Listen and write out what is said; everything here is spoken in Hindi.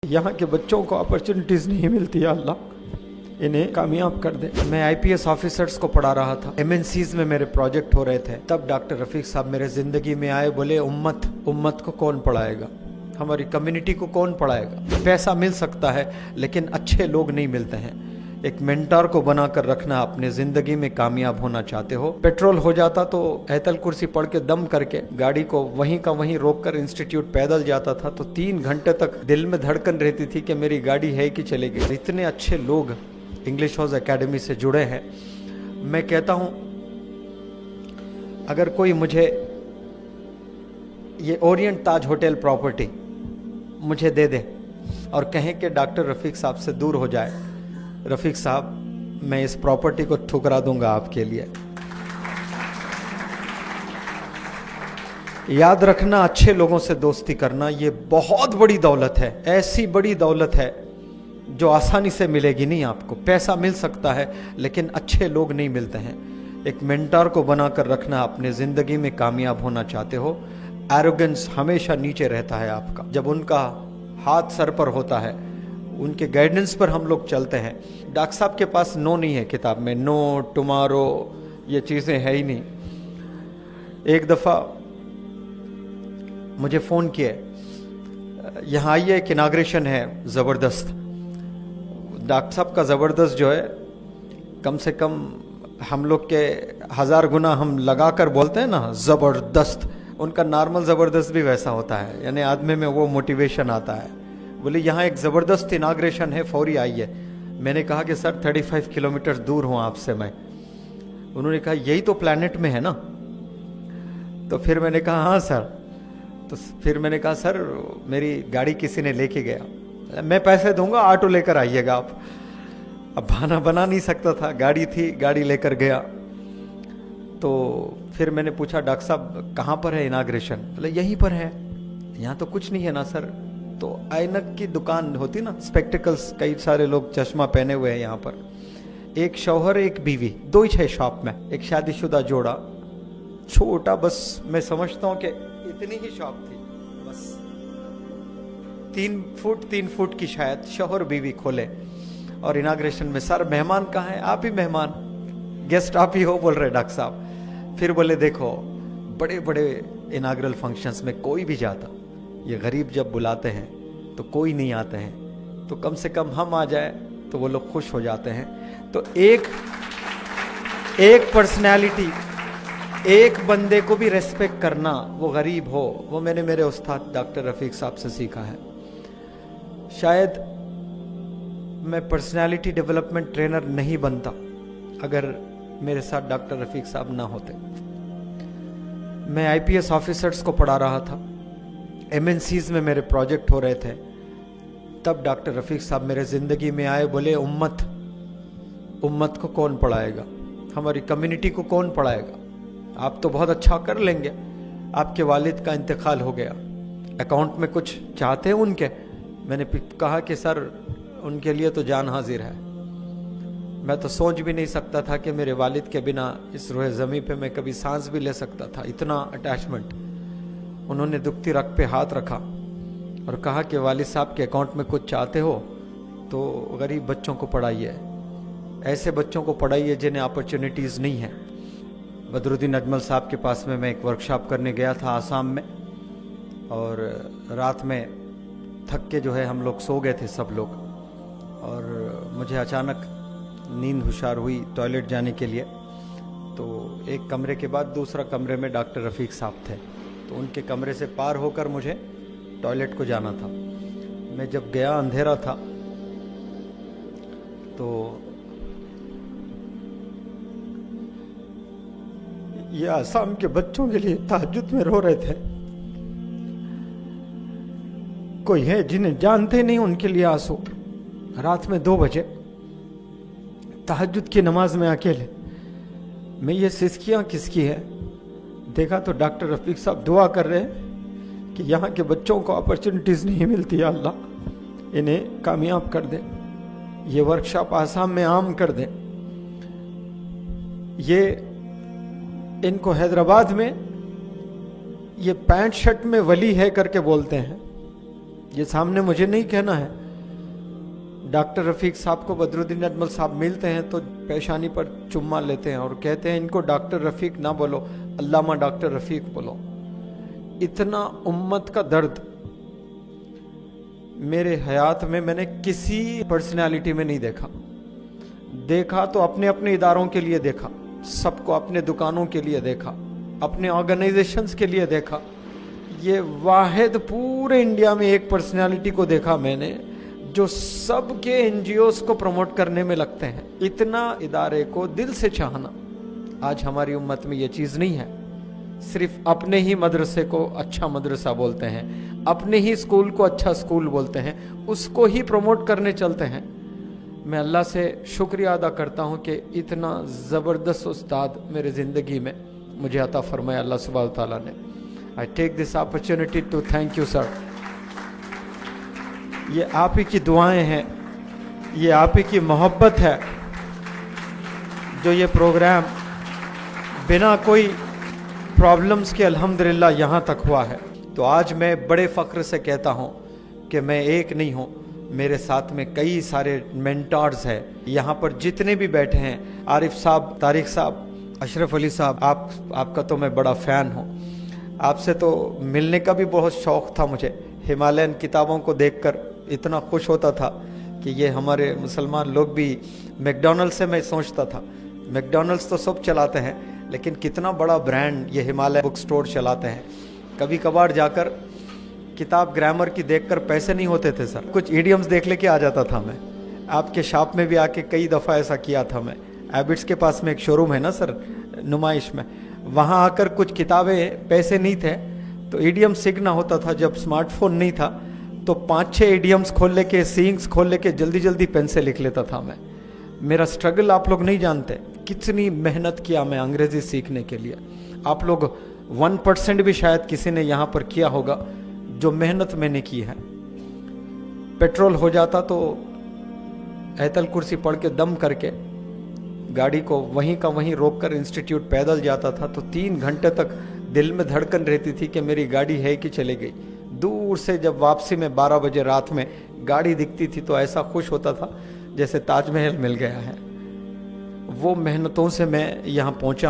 यहाँ के बच्चों को अपॉर्चुनिटीज़ नहीं मिलती है, अल्लाह इन्हें कामयाब कर दे। मैं आईपीएस ऑफिसर्स को पढ़ा रहा था, एमएनसीज में मेरे प्रोजेक्ट हो रहे थे, तब डॉक्टर रफीक साहब मेरे ज़िंदगी में आए। बोले उम्मत को कौन पढ़ाएगा, हमारी कम्युनिटी को कौन पढ़ाएगा। पैसा मिल सकता है लेकिन अच्छे लोग नहीं मिलते हैं। एक मेंटर को बनाकर रखना। अपने ज़िंदगी में कामयाब होना चाहते हो, पेट्रोल हो जाता तो ऐतल कुर्सी पढ़ के दम करके गाड़ी को वहीं का वहीं रोककर इंस्टीट्यूट पैदल जाता था, तो 3 घंटे तक दिल में धड़कन रहती थी कि मेरी गाड़ी है कि चलेगी। इतने अच्छे लोग इंग्लिश हाउस एकेडमी से जुड़े हैं। मैं कहता हूँ अगर कोई मुझे ये ओरिएंट ताज होटल प्रॉपर्टी मुझे दे दे और कहें कि डॉक्टर रफीक साहब से दूर हो जाए, रफीक साहब मैं इस प्रॉपर्टी को ठुकरा दूंगा आपके लिए। याद रखना, अच्छे लोगों से दोस्ती करना ये बहुत बड़ी दौलत है, ऐसी बड़ी दौलत है जो आसानी से मिलेगी नहीं आपको। पैसा मिल सकता है लेकिन अच्छे लोग नहीं मिलते हैं। एक मेंटर को बनाकर रखना। अपने ज़िंदगी में कामयाब होना चाहते हो, एरोगेंस हमेशा नीचे रहता है आपका। जब उनका हाथ सर पर होता है, उनके गाइडेंस पर हम लोग चलते हैं। डॉक्टर साहब के पास नो नहीं है किताब में, नो टुमारो ये चीज़ें है ही नहीं। एक दफ़ा मुझे फ़ोन किए, यहाँ आइए एक इनाग्रेशन है ज़बरदस्त। डॉक्टर साहब का ज़बरदस्त जो है कम से कम हम लोग के 1000 गुना हम लगा कर बोलते हैं ना ज़बरदस्त, उनका नॉर्मल ज़बरदस्त भी वैसा होता है, यानी आदमी में वो मोटिवेशन आता है। बोले यहाँ एक ज़बरदस्त इनाग्रेशन है, फौरी आइए। मैंने कहा कि सर 35 किलोमीटर दूर हूँ आपसे मैं। उन्होंने कहा यही तो प्लैनेट में है ना। तो फिर मैंने कहा हाँ सर। तो फिर मैंने कहा सर मेरी गाड़ी किसी ने लेके गया, मैं पैसे दूंगा, ऑटो लेकर आइएगा आप। अब बहाना बना नहीं सकता था, गाड़ी थी, गाड़ी लेकर गया। तो फिर मैंने पूछा डॉक्टर साहब कहाँ पर है इनाग्रेशन। बोले यहीं पर है। यहाँ तो कुछ नहीं है ना सर। तो ऐनक की दुकान होती ना, स्पेक्टिकल्स, कई सारे लोग चश्मा पहने हुए हैं यहाँ पर। एक शौहर एक बीवी, दो ही है शॉप में, एक शादीशुदा जोड़ा, छोटा, बस मैं समझता हूँ कि इतनी ही शॉप थी, बस 3 फुट की शायद, शौहर बीवी खोले और इनाग्रेशन में। सर मेहमान कहाँ है? आप ही मेहमान, गेस्ट आप ही हो, बोल रहे डॉक्टर साहब। फिर बोले देखो बड़े बड़े इनाग्रल फंक्शंस में कोई भी जाता, ये गरीब जब बुलाते हैं तो कोई नहीं आते हैं, तो कम से कम हम आ जाए तो वो लोग खुश हो जाते हैं। तो एक पर्सनैलिटी, एक बंदे को भी रेस्पेक्ट करना, वो गरीब हो, वो मैंने मेरे उस्ताद डॉक्टर रफीक साहब से सीखा है। शायद मैं पर्सनैलिटी डेवलपमेंट ट्रेनर नहीं बनता अगर मेरे साथ डॉक्टर रफीक साहब ना होते। मैं आईपीएस ऑफिसर्स को पढ़ा रहा था, एमएनसीज में मेरे प्रोजेक्ट हो रहे थे, तब डॉक्टर रफीक साहब मेरे ज़िंदगी में आए। बोले उम्मत को कौन पढ़ाएगा, हमारी कम्युनिटी को कौन पढ़ाएगा। आप तो बहुत अच्छा कर लेंगे, आपके वालिद का इंतकाल हो गया, अकाउंट में कुछ चाहते हैं उनके। मैंने कहा कि सर उनके लिए तो जान हाजिर है। मैं तो सोच भी नहीं सकता था कि मेरे वालिद के बिना इस रोए ज़मीं पे मैं कभी सांस भी ले सकता था, इतना अटैचमेंट। उन्होंने दुखती रग पे हाथ रखा और कहा कि वालिद साहब के अकाउंट में कुछ चाहते हो तो गरीब बच्चों को पढ़ाइए, ऐसे बच्चों को पढ़ाइए जिन्हें अपॉर्चुनिटीज़ नहीं है। बदरुद्दीन अजमल साहब के पास में मैं एक वर्कशॉप करने गया था आसाम में, और रात में थक के जो है हम लोग सो गए थे सब लोग, और मुझे अचानक नींद हुशार हुई टॉयलेट जाने के लिए। तो एक कमरे के बाद दूसरा कमरे में डॉक्टर रफीक साहब थे, तो उनके कमरे से पार होकर मुझे टॉयलेट को जाना था। मैं जब गया अंधेरा था, तो ये आसाम के बच्चों के लिए तहज्जुद में रो रहे थे। कोई है जिन्हें जानते नहीं, उनके लिए आंसू। रात में 2 बजे तहज्जुद की नमाज में अकेले। मैं ये सिसकियाँ किसकी है देखा तो डॉक्टर रफीक साहब दुआ कर रहे हैं कि यहाँ के बच्चों को अपॉर्चुनिटीज़ नहीं मिलती है, अल्लाह इन्हें कामयाब कर दे, ये वर्कशॉप आसाम में आम कर दे। ये इनको हैदराबाद में ये पैंट शर्ट में वली है करके बोलते हैं, ये सामने मुझे नहीं कहना है। डॉक्टर रफीक साहब को बदरुद्दीन अजमल साहब मिलते हैं तो पेशानी पर चुम्मा लेते हैं और कहते हैं इनको डॉक्टर रफीक ना बोलो, अल्लामा डॉक्टर रफीक बोलो। इतना उम्मत का दर्द मेरे हयात में मैंने किसी पर्सनालिटी में नहीं देखा। देखा तो अपने अपने इदारों के लिए देखा, सबको अपने दुकानों के लिए देखा, अपने ऑर्गेनाइजेशंस के लिए देखा। ये वाहिद पूरे इंडिया में एक पर्सनालिटी को देखा मैंने जो सबके एनजीओस को प्रमोट करने में लगते हैं। इतना इदारे को दिल से चाहना आज हमारी उम्मत में ये चीज़ नहीं है। सिर्फ अपने ही मदरसे को अच्छा मदरसा बोलते हैं, अपने ही स्कूल को अच्छा स्कूल बोलते हैं, उसको ही प्रमोट करने चलते हैं। मैं अल्लाह से शुक्रिया अदा करता हूँ कि इतना ज़बरदस्त उस्ताद मेरे ज़िंदगी में मुझे अता फरमाया अल्लाह सुब्हानहू व तआला ने। I take this opportunity to thank you sir. ये आप ही की दुआएं हैं, ये आप ही की मोहब्बत है जो ये प्रोग्राम बिना कोई प्रॉब्लम्स के अल्हम्दुलिल्लाह यहाँ तक हुआ है। तो आज मैं बड़े फ़ख्र से कहता हूँ कि मैं एक नहीं हूँ, मेरे साथ में कई सारे मेंटर्स हैं। यहाँ पर जितने भी बैठे हैं, आरिफ साहब, तारिक साहब, अशरफ अली साहब, आपका तो मैं बड़ा फ़ैन हूँ। आपसे तो मिलने का भी बहुत शौक़ था मुझे। हिमालयन किताबों को देखकर इतना खुश होता था कि ये हमारे मुसलमान लोग भी, मैकडॉनल्ड्स से मैं सोचता था मैकडॉनल्ड्स तो सब चलाते हैं लेकिन कितना बड़ा ब्रांड ये हिमालय बुक स्टोर चलाते हैं। कभी कभार जाकर किताब ग्रामर की देखकर पैसे नहीं होते थे सर, कुछ इडियम्स देख लेके आ जाता था मैं। आपके शॉप में भी आके कई दफ़ा ऐसा किया था मैं। एबिट्स के पास में एक शोरूम है ना सर, नुमाइश में, वहाँ आकर कुछ किताबें, पैसे नहीं थे तो इडियम सीखना होता था। जब स्मार्टफोन नहीं था तो 5-6 इडियम्स खोल लेके, सीइंग्स खोल लेके जल्दी जल्दी पेन से लिख लेता था मैं। मेरा स्ट्रगल आप लोग नहीं जानते, कितनी मेहनत किया मैं अंग्रेजी सीखने के लिए। आप लोग 1% भी शायद किसी ने यहाँ पर किया होगा जो मेहनत मैंने की है। पेट्रोल हो जाता तो ऐतल कुर्सी पढ़ के दम करके गाड़ी को वहीं का वहीं रोककर इंस्टीट्यूट पैदल जाता था तो 3 घंटे तक दिल में धड़कन रहती थी कि मेरी गाड़ी है कि चले गई। दूर से जब वापसी में 12 बजे रात में गाड़ी दिखती थी तो ऐसा खुश होता था जैसे ताजमहल मिल गया है। वो मेहनतों से मैं यहाँ पहुँचा।